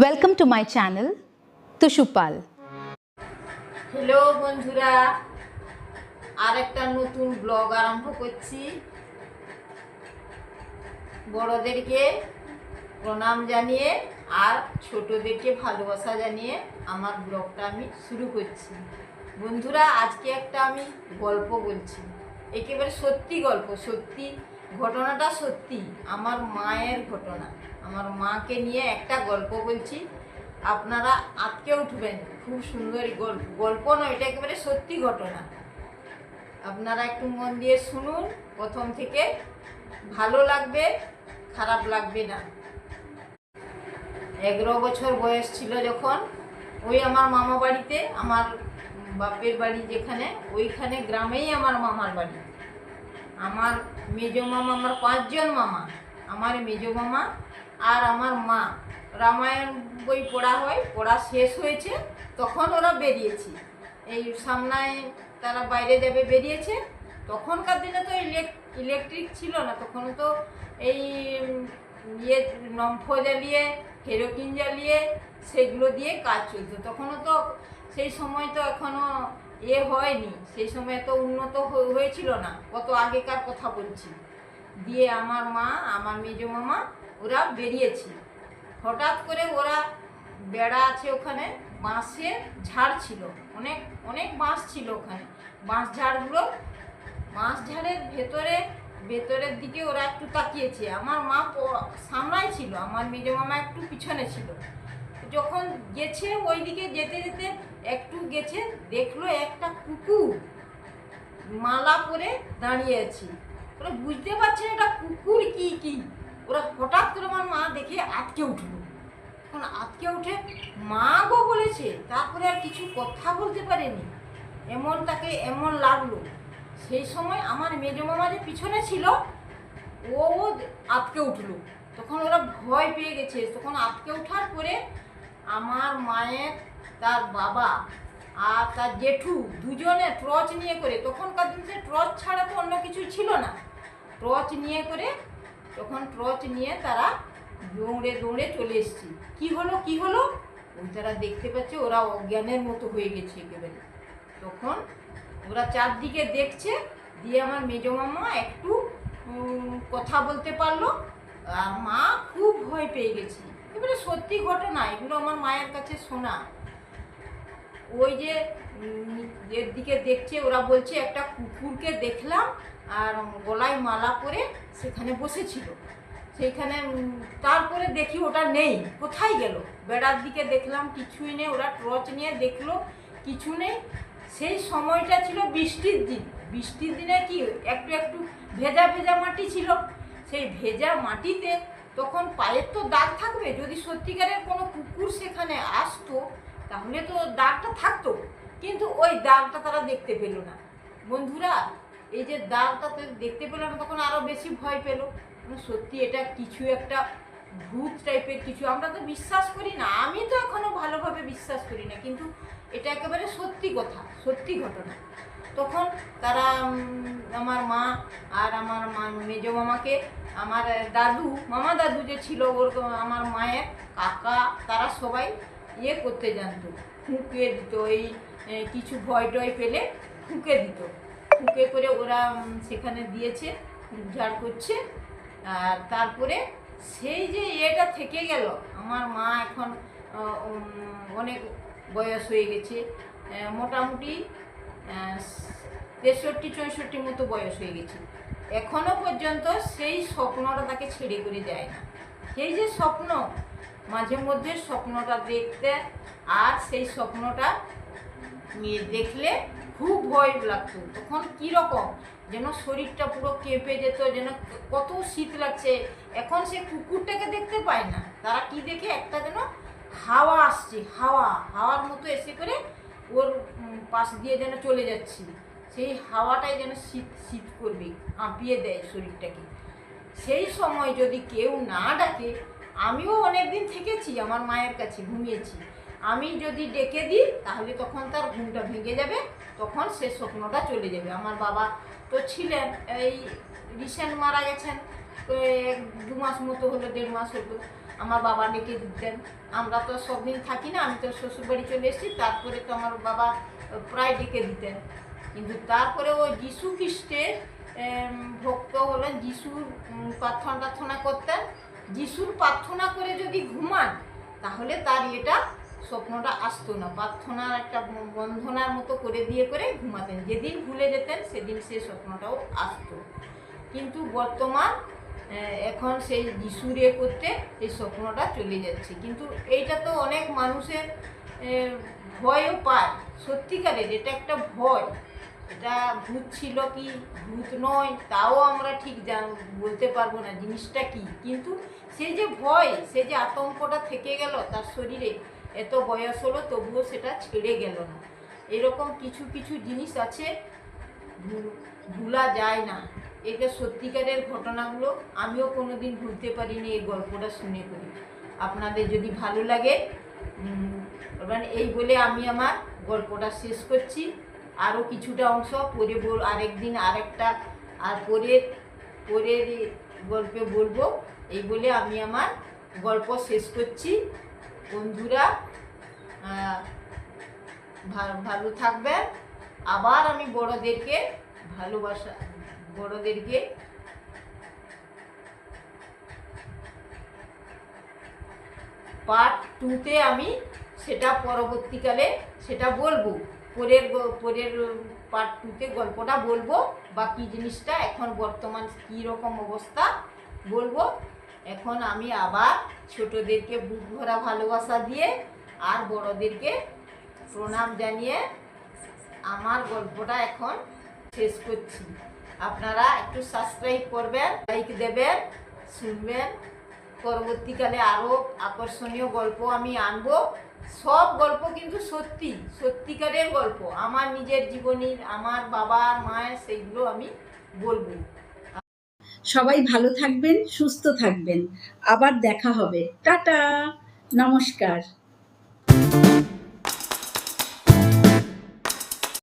Welcome to my channel, Tushupal. Hello বন্ধুরা, আরেকটা নতুন ব্লগ আরম্ভ করছি। বড়দেরকে প্রণাম জানিয়ে আর ছোটদেরকে ভালোবাসা জানিয়ে আমার ব্লগটা আমি শুরু করছি। বন্ধুরা, আজকে একটা আমি গল্প বলছি, একেবারে সত্যি গল্প, সত্যি ঘটনাটা সত্যি, আমার মায়ের ঘটনা। আমার মাকে নিয়ে একটা গল্প বলছি, আপনারা আটকে উঠবেন। খুব সুন্দর গল্প, গল্প নয়, এটা একেবারে সত্যি ঘটনা। আপনারা একটু মন দিয়ে শুনুন প্রথম থেকে, ভালো লাগবে, খারাপ লাগবে না। 11 বছর বয়স ছিল যখন, ওই আমার মামা বাড়িতে, আমার বাপের বাড়ি যেখানে, ওইখানে গ্রামেই আমার মামার বাড়ি। আমার মেজো মামা, আমার 5 জন মামা, আমার মেজো মামা আর আমার মা। রামায়ণ বই পড়া হয়, পড়া শেষ হয়েছে, তখন ওরা বেরিয়েছে। এই সামনায় তারা বাইরে যাবে বেরিয়েছে। তখনকার দিনে তো ইলেকট্রিক ছিল না, তখন তো এই নম্ফ জ্বালিয়ে, কেরোকিন জ্বালিয়ে সেগুলো দিয়ে কাজ চলতো। তখনও তো সেই সময় তো এখনও হয়নি, সেই সময় তো উন্নত হয়েছিল না, কত আগেকার কথা বলছি। দিয়ে আমার মা, আমার মেজো মামা ওরা বেরিয়েছে। হঠাৎ করে ওরা, বেড়া আছে ওখানে, বাঁশের ঝাড় ছিল, অনেক অনেক বাঁশ ছিল ওখানে। বাঁশ ঝাড়ের ভেতরের দিকে ওরা একটু তাকিয়েছে। আমার মা সামনায় ছিল, আমার মেজো মামা একটু পিছনে ছিল। যখন গেছে ওই দিকে, যেতে যেতে একটু গেছে, দেখলো একটা কুকুর মালা পরে দাঁড়িয়ে আছে। ওরা বুঝতে পারছে না এটা কুকুর কি। ওরা হঠাৎ করে আমার মা দেখে আটকে উঠলো। এখন আটকে উঠে মা গো বলেছে, তারপরে আর কিছু কথা বলতে পারেনি, তাকে এমন লাগলো। সেই সময় আমার মেজো মামা যে পিছনে ছিল, ও আটকে উঠলো। তখন ওরা ভয় পেয়ে গেছে। তখন আটকে ওঠার পরে আমার মায়ের, তার বাবা আর তার জেঠু দুজনে টর্চ নিয়ে করে, তখনকার দিনে টর্চ ছাড়া তো অন্য কিছু ছিল না, টর্চ নিয়ে করে, তখন টর্চ নিয়ে তারা দৌড়ে দৌড়ে চলে এসছে। কি হলো ওই তারা দেখতে পাচ্ছে ওরা অজ্ঞানের মতো হয়ে গেছে একেবারে। তখন ওরা চারদিকে দেখছে। দিয়ে আমার মেজো মামা একটু কথা বলতে পারলো, আর মা খুব ভয় পেয়ে গেছে। এবারে সত্যি ঘটনা, এগুলো আমার মায়ের কাছে শোনা। ওই যে এর দিকে দেখছে, ওরা বলছে একটা কুকুরকে দেখলাম আর গলায় মালা পরে সেখানে বসেছিল। সেইখানে তারপরে দেখি ওটা নেই, কোথায় গেল। বেড়ার দিকে দেখলাম কিছুই নেই, ওরা টর্চ নিয়ে দেখলো কিছু নেই। সেই সময়টা ছিল বৃষ্টির দিন। বৃষ্টির দিনে কি একটু একটু ভেজা ভেজা মাটি ছিল। সেই ভেজা মাটিতে তখন পায়ের তো দাগ থাকবে, যদি সত্যিকারের কোনো কুকুর সেখানে আসতো তাহলে তো দাগটা থাকতো, কিন্তু ওই দাগটা তারা দেখতে পেল না। বন্ধুরা, এই যে দাগটা দেখতে পেল না, তখন আরও বেশি ভয় পেল। সত্যি এটা কিছু একটা ভূত টাইপের কিছু। আমরা তো বিশ্বাস করি না, আমি তো এখনো ভালোভাবে বিশ্বাস করি না, কিন্তু এটা একেবারে সত্যি কথা, সত্যি ঘটনা। তখন তারা, আমার মা আর আমার মেজো মামাকে, আমার মামা দাদু যে ছিল ওর, আমার মায়ের কাকা, তারা সবাই করতে জানতো, ফুঁকে দিত। এই কিছু ভয় টয় পেলে ফুঁকে দিত, ফুঁকে করে ওরা সেখানে দিয়েছে, ঝাড় করছে। আর তারপরে সেই যে এটা থেকে গেল। আমার মা এখন অনেক বয়স হয়ে গেছে, মোটামুটি 63-64 মতো বয়স হয়ে গেছে। এখনো পর্যন্ত সেই স্বপ্নটা তাকে ছেড়ে করে যায় না। সেই যে স্বপ্ন, মাঝে মধ্যে স্বপ্নটা দেখতে, আর সেই স্বপ্নটা দেখলে খুব ভয় লাগতো। তখন কীরকম যেন শরীরটা পুরো কেঁপে যেত, যেন কত শীত লাগছে। এখন সে কুকুরটাকে দেখতে পায় না, তারা কি দেখে, একটা যেন হাওয়া আসছে, হাওয়ার মতো এসে করে ওর পাশ দিয়ে যেন চলে যাচ্ছে। সেই হাওয়াটাই যেন শীত শীত করবে, কাঁপিয়ে দেয় শরীরটাকে। সেই সময় যদি কেউ না ডাকে, আমিও অনেক দিন থেকেছি আমার মায়ের কাছে, ঘুমিয়েছি, আমি যদি ডেকে দিই তাহলে তখন তার ঘুমটা ভেঙে যাবে, তখন সে স্বপ্নটা চলে যাবে। আমার বাবা তো ছিলেন, এই রিসেন্ট মারা গেছেন, 2 মাস মতো হলো, 1.5 মাস হলো। আমার বাবা ডেকে দিতেন। আমরা তো সব দিন থাকি না, আমি তো শ্বশুরবাড়ি চলে এসেছি, তারপরে তো আমার বাবা প্রায় ডেকে দিতেন। কিন্তু তারপরে ওই যিশু খ্রিস্টের ভক্ত হলেন, যিশুর প্রার্থনা করতেন। যিশুর প্রার্থনা করে যদি ঘুমান তাহলে তার এটা স্বপ্নটা আসতো না। প্রার্থনার একটা বন্ধনার মতো করে ঘুমাতেন, যেদিন ভুলে যেতেন সেদিন সে স্বপ্নটাও আসতো। কিন্তু বর্তমান এখন সেই যিশুর করতে এই স্বপ্নটা চলে যাচ্ছে। কিন্তু এইটা তো অনেক মানুষের ভয়ও পায়, সত্যিকারের এটা একটা ভয়। এটা ভূত ছিল কি ভূত নয় তাও আমরা ঠিক বলতে পারবো না জিনিসটা কি। কিন্তু সেই যে ভয়, সেই যে আতঙ্কটা থেকে গেল তার শরীরে, এত বয়স হলো তবুও সেটা ছেড়ে গেল না। এরকম কিছু কিছু জিনিস আছে, ভুলা যায় না। এটা সত্যিকারের ঘটনাগুলো আমিও কোনোদিন ভুলতে পারিনি এই গল্পটা শুনে করি। আপনাদের যদি ভালো লাগে এই বলে আমি আমার গল্পটা শেষ করছি। আরও কিছুটা অংশ পরে আরেকদিন আরেকটা আর পরের গল্পে বলবো। এই বলে আমি আমার গল্প শেষ করছি। বন্ধুরা ভালো থাকবেন। আবার আমি বড়দেরকে ভালোবাসা, বড়দেরকে পার্ট 2-তে আমি সেটা পরবর্তীকালে সেটা বলবো। পরের পার্ট 2-তে গল্পটা বলবো, বাকি জিনিসটা এখন বর্তমান কী রকম অবস্থা বলবো। এখন আমি আবার ছোটদেরকে বুক ভরা ভালোবাসা দিয়ে আর বড়দেরকে প্রণাম জানিয়ে আমার গল্পটা এখন শেষ করছি। আপনারা একটু সাবস্ক্রাইব করবেন, লাইক দেবেন, শুনবেন। পরবর্তীকালে আরও আকর্ষণীয় গল্প আমি আনবো। সব গল্প কিন্তু সত্যিকারের গল্প, আমার নিজের জীবনীর, আমার বাবা মায়ের, সেইগুলো আমি বলবো। সবাই ভালো থাকবেন, সুস্থ থাকবেন। আবার দেখা হবে। টাটা, নমস্কার।